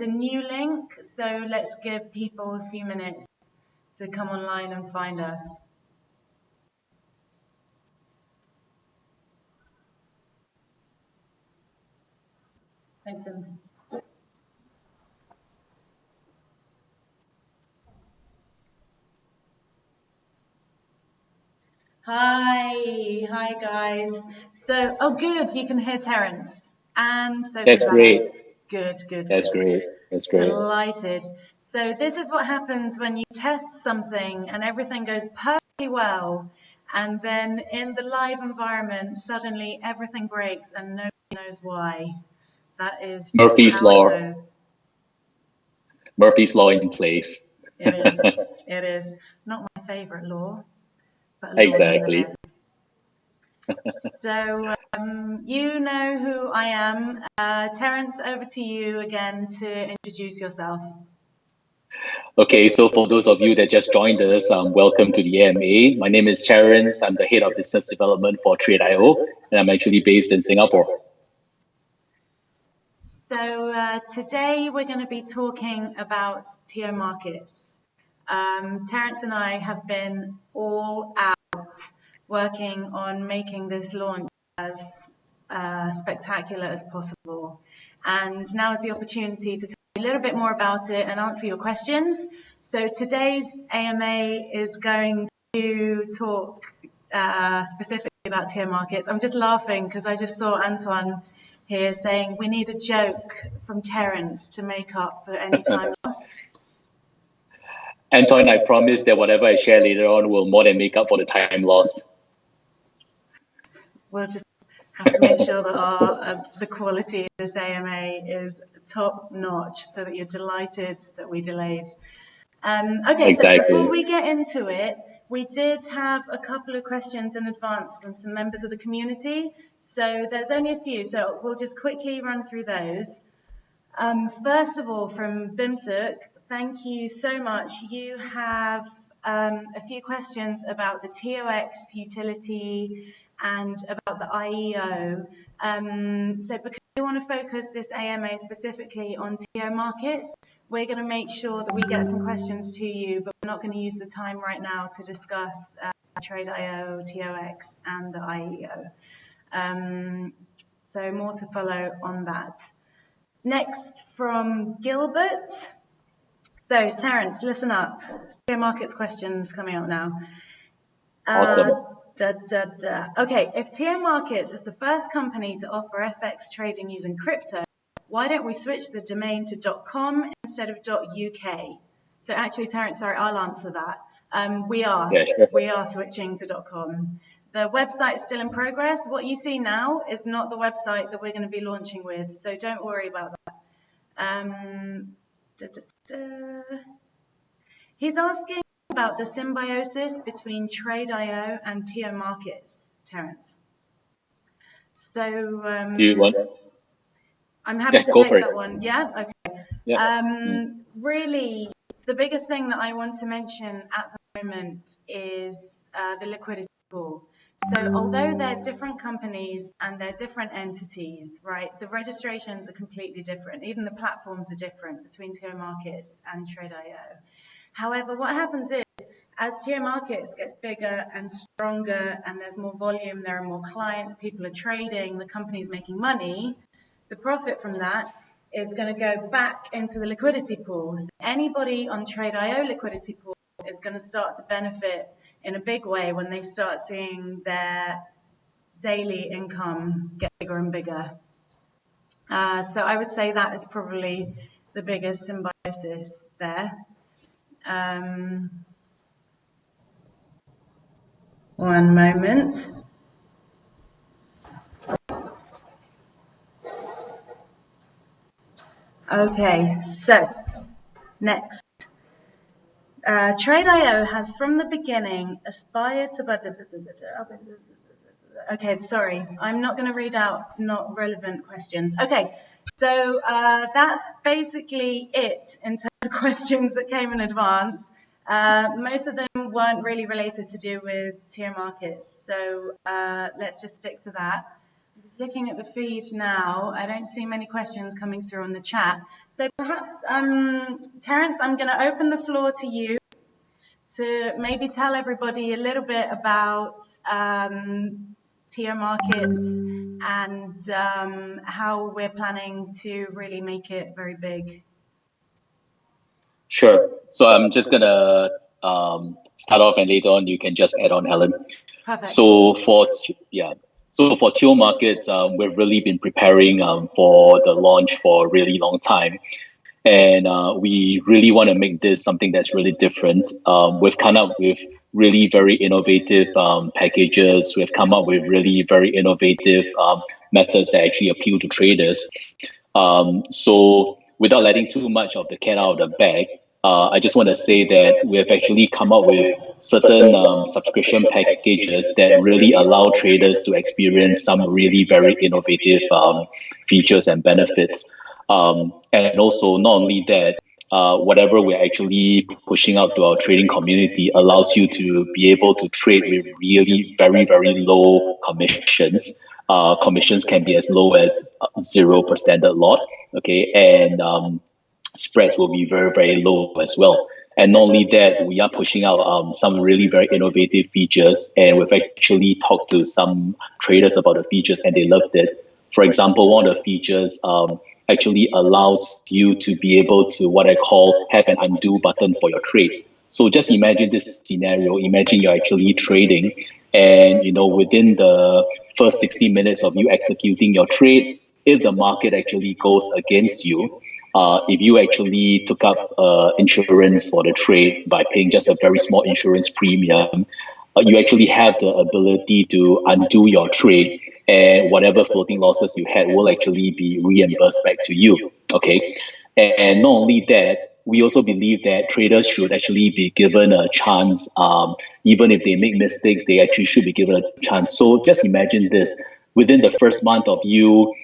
a new link, so let's give people a few minutes to come online and find us. Thanks, Sims. Hi guys. So, oh good, you can hear Terence. And so That's great. Good. That's great. That's great. Delighted. So this is what happens when you test something and everything goes perfectly well, and then in the live environment, suddenly everything breaks and nobody knows why. That is Murphy's how Law. it goes. Murphy's Law in place. It is. It is. Not my favorite law, but a law Exactly. nonetheless. So you know who I am. Terence, over to you again to introduce yourself. Okay, so for those of you that just joined us, welcome to the AMA. My name is Terence. I'm the head of business development for Trade.io, and I'm actually based in Singapore. So today we're going to be talking about TO markets. Terence and I have been all out working on making this launch as spectacular as possible. And now is the opportunity to tell you a little bit more about it and answer your questions. So today's AMA is going to talk specifically about TO markets. I'm just laughing because I just saw Antoine here saying we need a joke from Terence to make up for any time lost. Anton, I promise that whatever I share later on will more than make up for the time lost. We'll just have to make sure that the quality of this AMA is top notch so that you're delighted that we delayed. Okay, Exactly. So before we get into it, we did have a couple of questions in advance from some members of the community. So there's only a few, so we'll just quickly run through those. First of all, from Bimsuk, thank you so much. You have a few questions about the TOX utility and about the IEO. So because we want to focus this AMA specifically on TO markets, we're going to make sure that we get some questions to you, but we're not going to use the time right now to discuss Trade.io, TOX, and the IEO. So more to follow on that. Next from Gilbert. So Terence, listen up. TO markets questions coming out now. Awesome. Okay, if TO markets is the first company to offer FX trading using crypto, why don't we switch the domain to .com instead of .uk? So actually, Terence, sorry, I'll answer that. We are switching to .com. The website is still in progress. What you see now is not the website that we're going to be launching with, so don't worry about that. He's asking about the symbiosis between Trade.io and TO markets, Terence. So do you want? I'm happy to take that one. Yeah? Okay. Yeah. Really, the biggest thing that I want to mention at the moment is the liquidity pool. So although they're different companies and they're different entities, right, the registrations are completely different. Even the platforms are different between TO markets and Trade.io. However, what happens is, as TO markets gets bigger and stronger and there's more volume, there are more clients, people are trading, the company's making money, the profit from that is going to go back into the liquidity pool. So anybody on Trade.io liquidity pool is going to start to benefit in a big way when they start seeing their daily income get bigger and bigger. So I would say that is probably the biggest symbiosis there. One moment. Okay, so next. Trade.io has from the beginning aspired to... Okay, sorry, I'm not going to read out not relevant questions. Okay, so that's basically it in terms of questions that came in advance. Most of them weren't really related to do with TO markets, so let's just stick to that. Looking at the feed now, I don't see many questions coming through on the chat. So perhaps, Terence, I'm going to open the floor to you to maybe tell everybody a little bit about tier markets and how we're planning to really make it very big. Sure. So I'm just gonna start off, and later on you can just add on, Helen. Perfect. So for tier markets, we've really been preparing for the launch for a really long time. And we really want to make this something that's really different. We've come up with really very innovative packages. We've come up with really very innovative methods that actually appeal to traders. So without letting too much of the cat out of the bag, I just want to say that we have actually come up with certain subscription packages that really allow traders to experience some really very innovative features and benefits. And also, not only that, whatever we're actually pushing out to our trading community allows you to be able to trade with really very, very low commissions. Commissions can be as low as 0 per standard lot, okay, and spreads will be very, very low as well. And not only that, we are pushing out some really very innovative features, and we've actually talked to some traders about the features, and they loved it. For example, one of the features actually allows you to be able to what I call have an undo button for your trade. So just imagine this scenario. Imagine you're actually trading, and within the first 60 minutes of you executing your trade, if the market actually goes against you, if you actually took up insurance for the trade by paying just a very small insurance premium, you actually have the ability to undo your trade, and whatever floating losses you had will actually be reimbursed back to you. Okay, and not only that, we also believe that traders should actually be given a chance. Even if they make mistakes, they actually should be given a chance. So just imagine this: within the first month of you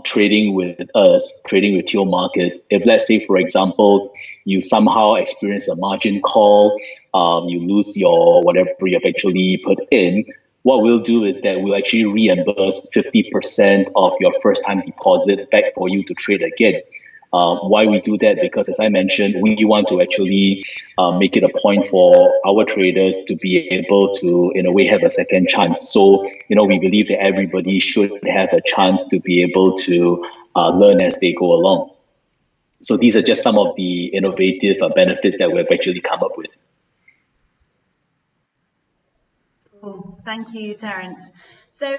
trading with us, trading with your markets, if let's say, for example, you somehow experience a margin call, you lose your whatever you've actually put in, what we'll do is that we'll actually reimburse 50% of your first time deposit back for you to trade again. Why we do that? Because as I mentioned, we want to actually make it a point for our traders to be able to, in a way, have a second chance. So, we believe that everybody should have a chance to be able to learn as they go along. So these are just some of the innovative benefits that we've actually come up with. Cool. Thank you, Terence. So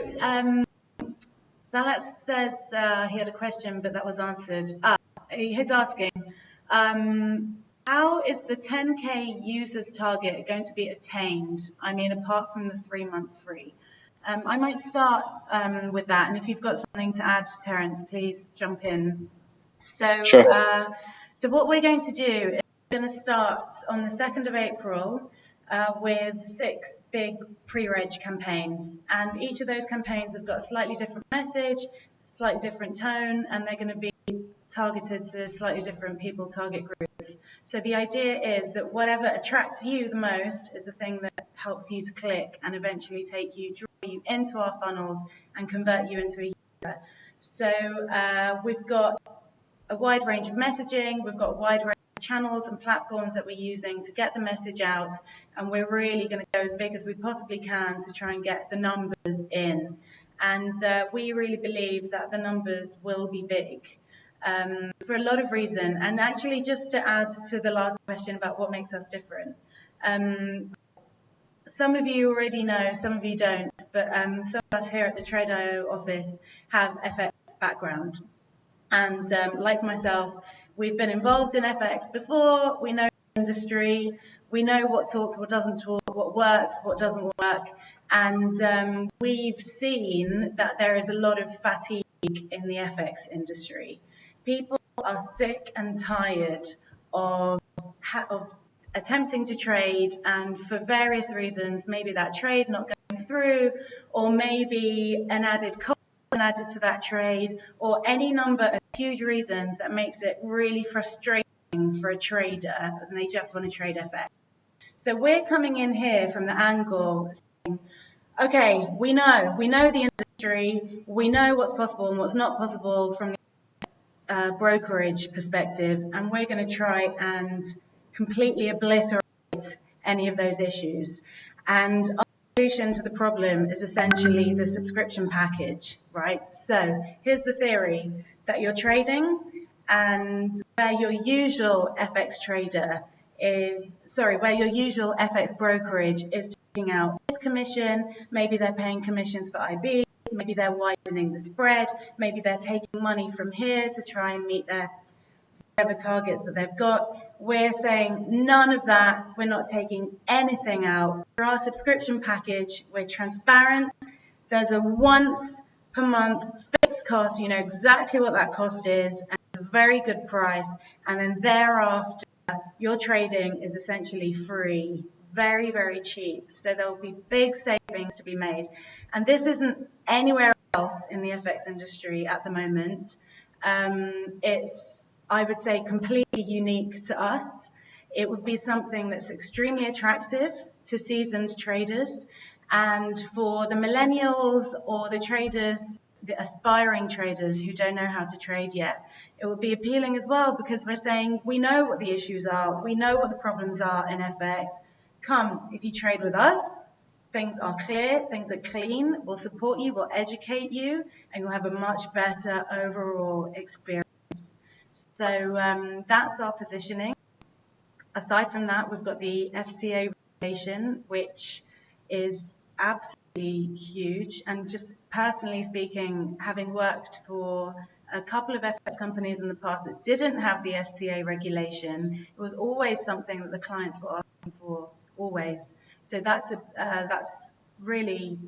Alex says he had a question, but that was answered. He's asking, how is the 10K users target going to be attained? I mean, apart from the 3-month free. I might start with that, and if you've got something to add, Terence, please jump in. So, sure. So what we're going to do is we're going to start on the 2nd of April with 6 big pre-reg campaigns, and each of those campaigns have got a slightly different message, slightly different tone, and they're going to be targeted to slightly different people target groups. So the idea is that whatever attracts you the most is the thing that helps you to click and eventually draw you into our funnels and convert you into a user. So we've got a wide range of messaging, we've got a wide range of channels and platforms that we're using to get the message out, and we're really going to go as big as we possibly can to try and get the numbers in. And we really believe that the numbers will be big for a lot of reasons. And actually, just to add to the last question about what makes us different, some of you already know, some of you don't, but some of us here at the Trade.io office have FX background. And like myself, we've been involved in FX before. We know the industry, we know what talks, what doesn't talk, what works, what doesn't work. And we've seen that there is a lot of fatigue in the FX industry. People are sick and tired of attempting to trade, and for various reasons, maybe that trade not going through, or maybe an added cost added to that trade, or any number of huge reasons that makes it really frustrating for a trader, and they just want to trade FX. So we're coming in here from the angle saying, okay, we know the industry, we know what's possible and what's not possible from the brokerage perspective, and we're going to try and completely obliterate any of those issues. And our solution to the problem is essentially the subscription package, right? So here's the theory, that you're trading, and where your usual FX brokerage is taking out this commission, maybe they're paying commissions for IB, maybe they're widening the spread, maybe they're taking money from here to try and meet their whatever targets that they've got. We're saying none of that. We're not taking anything out. For our subscription package, we're transparent. There's a once per month fixed cost. You know exactly what that cost is, and it's a very good price. And then thereafter, your trading is essentially free. Very, very cheap. So there will be big savings to be made. And this isn't anywhere else in the FX industry at the moment. It's, I would say, completely unique to us. It would be something that's extremely attractive to seasoned traders. And for the millennials or the traders, the aspiring traders who don't know how to trade yet, it would be appealing as well, because we're saying we know what the issues are. We know what the problems are in FX. Come, if you trade with us, things are clear, things are clean, we'll support you, we'll educate you, and you'll have a much better overall experience. So that's our positioning. Aside from that, we've got the FCA regulation, which is absolutely huge. And just personally speaking, having worked for a couple of FX companies in the past that didn't have the FCA regulation, it was always something that the clients were asking for, always. So that's really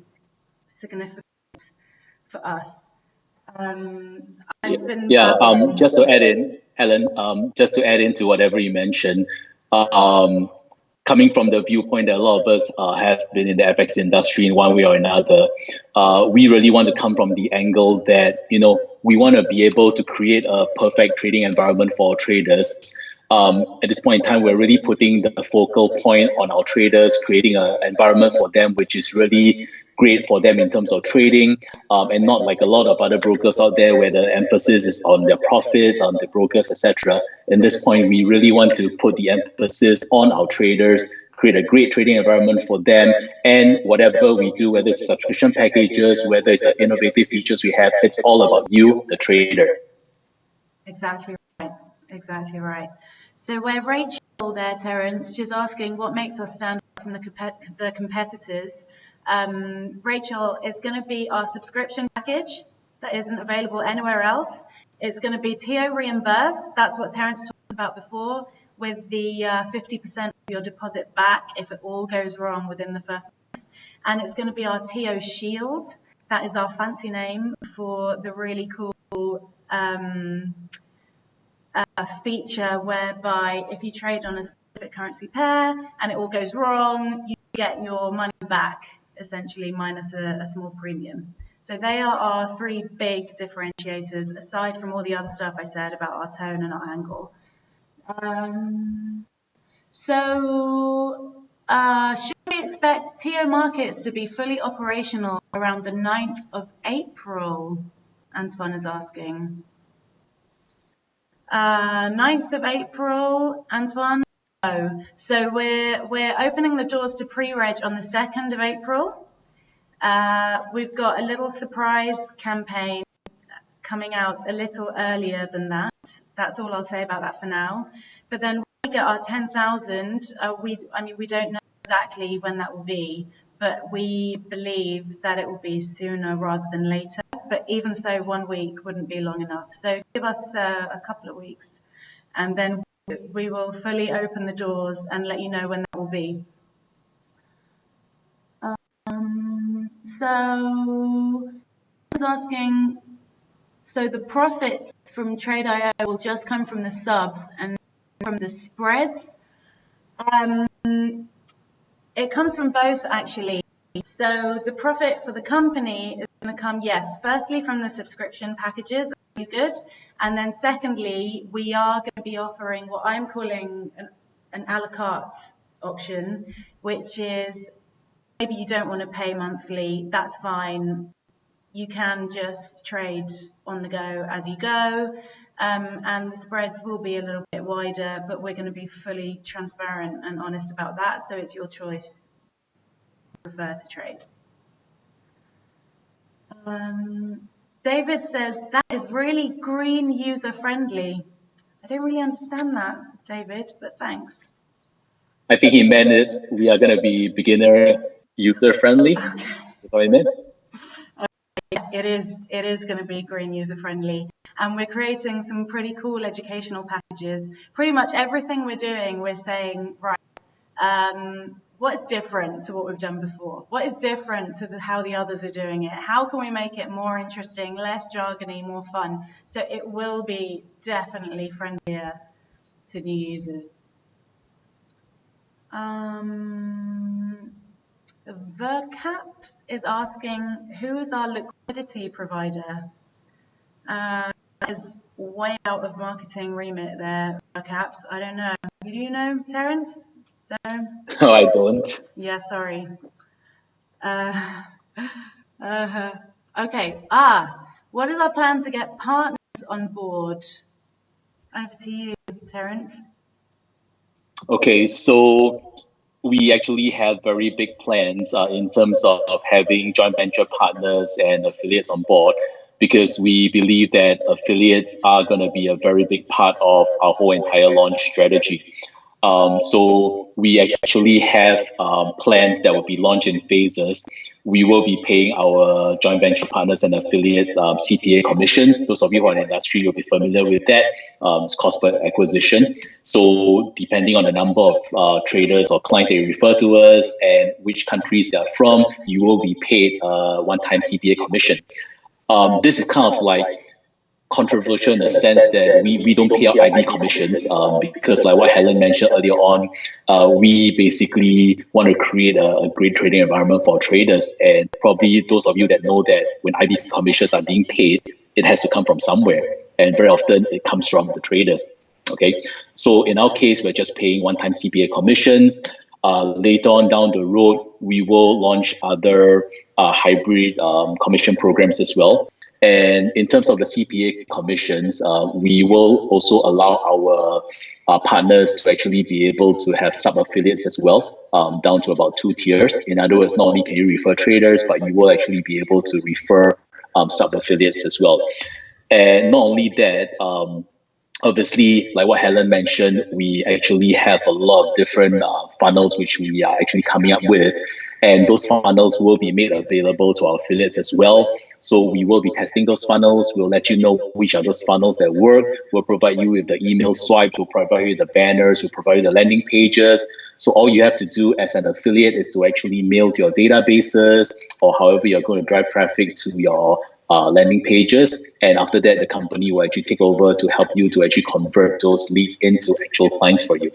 significant for us. Just to add in, Helen, just to add into whatever you mentioned, coming from the viewpoint that a lot of us have been in the FX industry in one way or another, we really want to come from the angle that, you know, we want to be able to create a perfect trading environment for our traders. At this point in time, we're really putting the focal point on our traders, creating an environment for them which is really great for them in terms of trading, and not like a lot of other brokers out there where the emphasis is on their profits, on the brokers, etc. At this point, we really want to put the emphasis on our traders, create a great trading environment for them, and whatever we do, whether it's subscription packages, whether it's innovative features we have, it's all about you, the trader. Exactly right. Exactly right. So we're Rachel there, Terence, she's asking what makes us stand out from the competitors. Rachel, is going to be our subscription package that isn't available anywhere else. It's going to be TO reimbursed. That's what Terence talked about before, with the 50% of your deposit back if it all goes wrong within the first month. And it's going to be our TO Shield. That is our fancy name for the really cool feature whereby if you trade on a specific currency pair and it all goes wrong, you get your money back, essentially minus a small premium. So they are our three big differentiators, aside from all the other stuff I said about our tone and our angle. Should we expect TO markets to be fully operational around the 9th of April? Antoine is asking. 9th of April, Antoine? No. So we're opening the doors to pre-reg on the 2nd of April. We've got a little surprise campaign coming out a little earlier than that. That's all I'll say about that for now. But then when we get our 10,000, we don't know exactly when that will be, but we believe that it will be sooner rather than later. But even so, 1 week wouldn't be long enough. So give us a couple of weeks, and then we will fully open the doors and let you know when that will be. So I was asking, so the profits from Trade.io will just come from the subs and from the spreads? It comes from both, actually. So the profit for the company is going to come, yes, firstly from the subscription packages, good, and then secondly, we are going to be offering what I'm calling an a la carte option, which is maybe you don't want to pay monthly, that's fine. You can just trade on the go as you go. and the spreads will be a little bit wider, but we're going to be fully transparent and honest about that. So it's your choice if you prefer to trade. David says that is really green user friendly. I don't really understand that, David, but thanks. I think he meant it. We are going to be beginner user friendly. Okay. That's what I meant. It is going to be green user friendly, and we're creating some pretty cool educational packages. Pretty much everything we're doing, we're saying, right, what's different to what we've done before? What is different to how the others are doing it? How can we make it more interesting, less jargony, more fun? So it will be definitely friendlier to new users. Vercaps is asking, who is our liquidity provider? That is way out of marketing remit there, Vercaps. I don't know. Do you know, Terence? Don't know? No, I don't. Yeah, sorry. Okay. What is our plan to get partners on board? Over to you, Terence. Okay, so we actually have very big plans in terms of having joint venture partners and affiliates on board, because we believe that affiliates are going to be a very big part of our whole entire launch strategy. So we actually have plans that will be launched in phases. We will be paying our joint venture partners and affiliates CPA commissions. Those of you who are in the industry will be familiar with that. It's cost per acquisition. So depending on the number of traders or clients that you refer to us and which countries they are from, you will be paid one-time CPA commission. This is kind of like controversial in the sense that we don't pay out IB commissions because, like what Helen mentioned earlier on, we basically want to create a great trading environment for traders. And probably those of you that know that when IB commissions are being paid, it has to come from somewhere. And very often it comes from the traders. Okay, so in our case, we're just paying one-time CPA commissions. Later on down the road, we will launch other hybrid commission programs as well. And in terms of the CPA commissions, we will also allow our partners to actually be able to have sub-affiliates as well, down to about 2 tiers. In other words, not only can you refer traders, but you will actually be able to refer sub-affiliates as well. And not only that, obviously, like what Helen mentioned, we actually have a lot of different funnels which we are actually coming up with. And those funnels will be made available to our affiliates as well. So we will be testing those funnels. We'll let you know which are those funnels that work. We'll provide you with the email swipes. We'll provide you the banners. We'll provide you the landing pages. So all you have to do as an affiliate is to actually mail to your databases, or however you're going to drive traffic to your landing pages. And after that, the company will actually take over to help you to actually convert those leads into actual clients for you.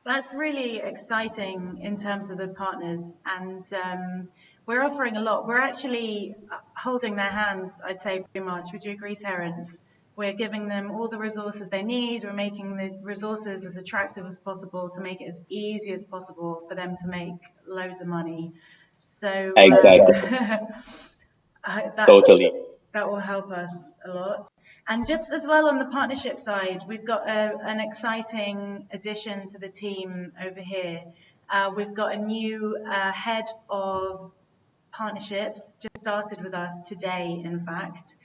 That's really exciting in terms of the partners, and we're offering a lot. We're actually holding their hands, I'd say, pretty much. Would you agree, Terence? We're giving them all the resources they need. We're making the resources as attractive as possible to make it as easy as possible for them to make loads of money. So exactly. Totally. That will help us a lot. And just as well on the partnership side, we've got an exciting addition to the team over here. We've got a new head of partnerships, just started with us today, in fact.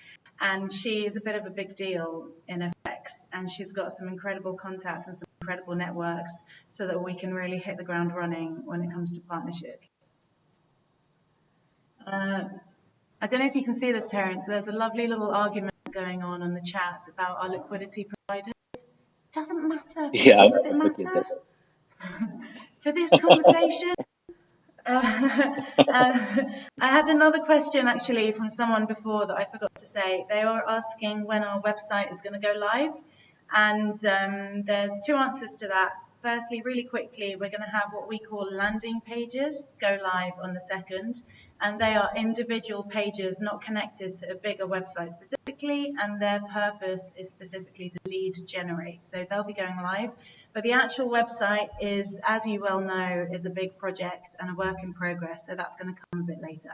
And she is a bit of a big deal in FX. And she's got some incredible contacts and some incredible networks so that we can really hit the ground running when it comes to partnerships. I don't know if you can see this, Terence. There's a lovely little argument going on the chat about our liquidity providers. Doesn't matter. Yeah, does it matter for this conversation? I had another question actually from someone before that I forgot to say. They were asking when our website is going to go live, and there's 2 answers to that. Firstly, really quickly, we're going to have what we call landing pages go live on the 2nd, and they are individual pages not connected to a bigger website specifically, and their purpose is specifically to lead generate. So they'll be going live, but the actual website is, as you well know, is a big project and a work in progress, so that's going to come a bit later.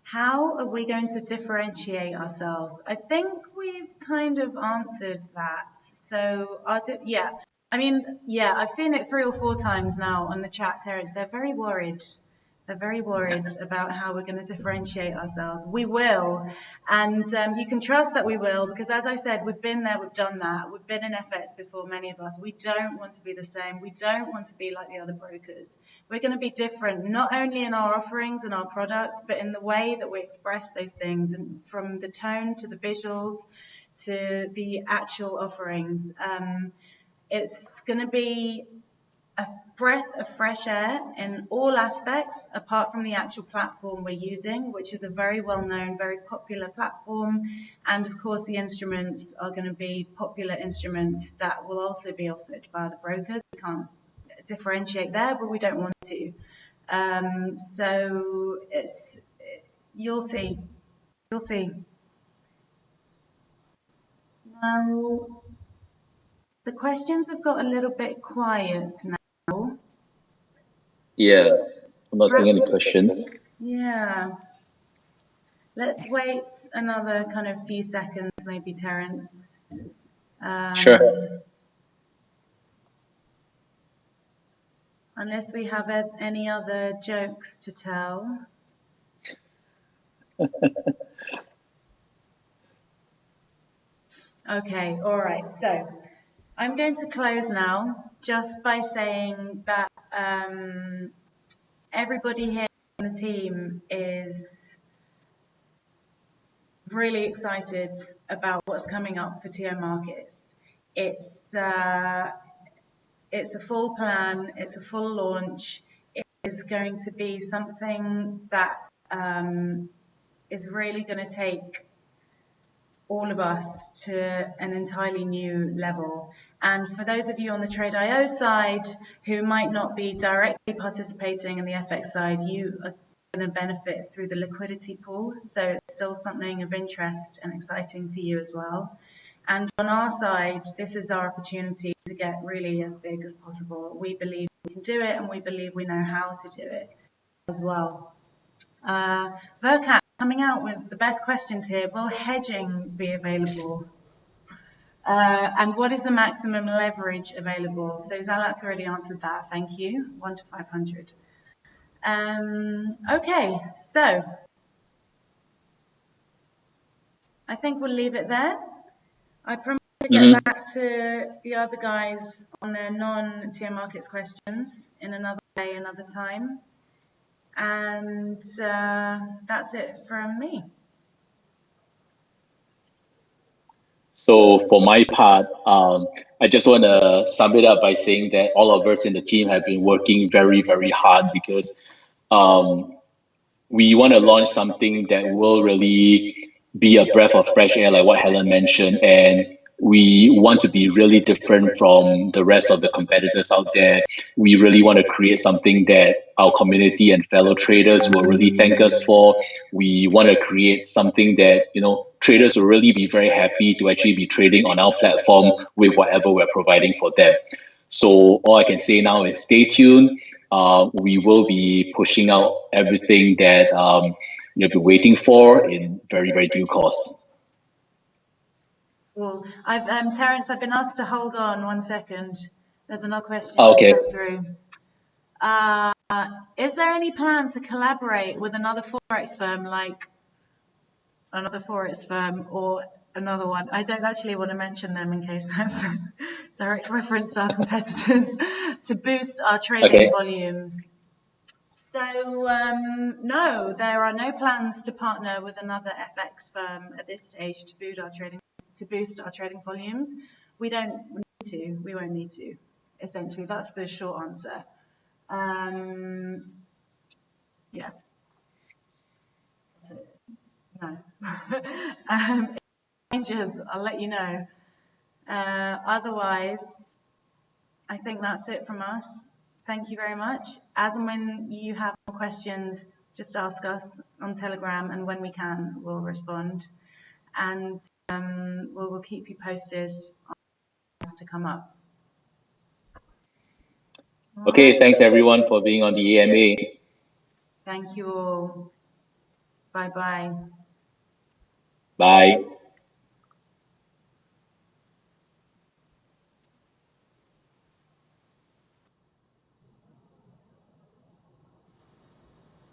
How are we going to differentiate ourselves? I think we've kind of answered that. So, yeah, I mean, yeah, I've seen it 3 or 4 times now on the chat, Terence. They're very worried. They're very worried about how we're going to differentiate ourselves. We will. And you can trust that we will, because as I said, we've been there, we've done that. We've been in FX before, many of us. We don't want to be the same. We don't want to be like the other brokers. We're going to be different, not only in our offerings and our products, but in the way that we express those things, and from the tone to the visuals to the actual offerings. It's going to be a breath of fresh air in all aspects, apart from the actual platform we're using, which is a very well-known, very popular platform. And of course, the instruments are going to be popular instruments that will also be offered by the brokers. We can't differentiate there, but we don't want to. So you'll see. You'll see. Now, the questions have got a little bit quiet now. Yeah, I'm not seeing any questions. Yeah. Let's wait another kind of few seconds, maybe, Terence. Sure. Unless we have any other jokes to tell. Okay, all right. So I'm going to close now just by saying that everybody here on the team is really excited about what's coming up for TM Markets. It's a full plan, it's a full launch. It is going to be something that is really going to take all of us to an entirely new level. And for those of you on the Trade.io side who might not be directly participating in the FX side, you are going to benefit through the liquidity pool. So it's still something of interest and exciting for you as well. And on our side, this is our opportunity to get really as big as possible. We believe we can do it, and we believe we know how to do it as well. Vercat coming out with the best questions here. Will hedging be available? And what is the maximum leverage available? So Zalat's already answered that. Thank you. 1 to 500. Okay, so I think we'll leave it there. I promise to get back to the other guys on their non-TM Markets questions in another day, another time. And that's it from me. So for my part, I just want to sum it up by saying that all of us in the team have been working very, very hard because we want to launch something that will really be a breath of fresh air, like what Helen mentioned. And we want to be really different from the rest of the competitors out there. We really want to create something that our community and fellow traders will really thank us for. We want to create something that, traders will really be very happy to actually be trading on our platform with whatever we're providing for them. So all I can say now is stay tuned. We will be pushing out everything that you'll be waiting for in very, very due course. Cool. Terence, I've been asked to hold on 1 second. There's another question okay. come through. Is there any plan to collaborate with another Forex firm, like another Forex firm or another one? I don't actually want to mention them in case that's a direct reference to our competitors, to boost our trading volumes. So no, there are no plans to partner with another FX firm at this stage to boost our trading volumes. We don't need to. We won't need to. Essentially, that's the short answer. Yeah. That's it. No. If it changes, I'll let you know. Otherwise, I think that's it from us. Thank you very much. As and when you have more questions, just ask us on Telegram, and when we can, we'll respond. And we'll keep you posted on what's to come up. Okay, thanks everyone for being on the AMA. Thank you all. Bye-bye. Bye.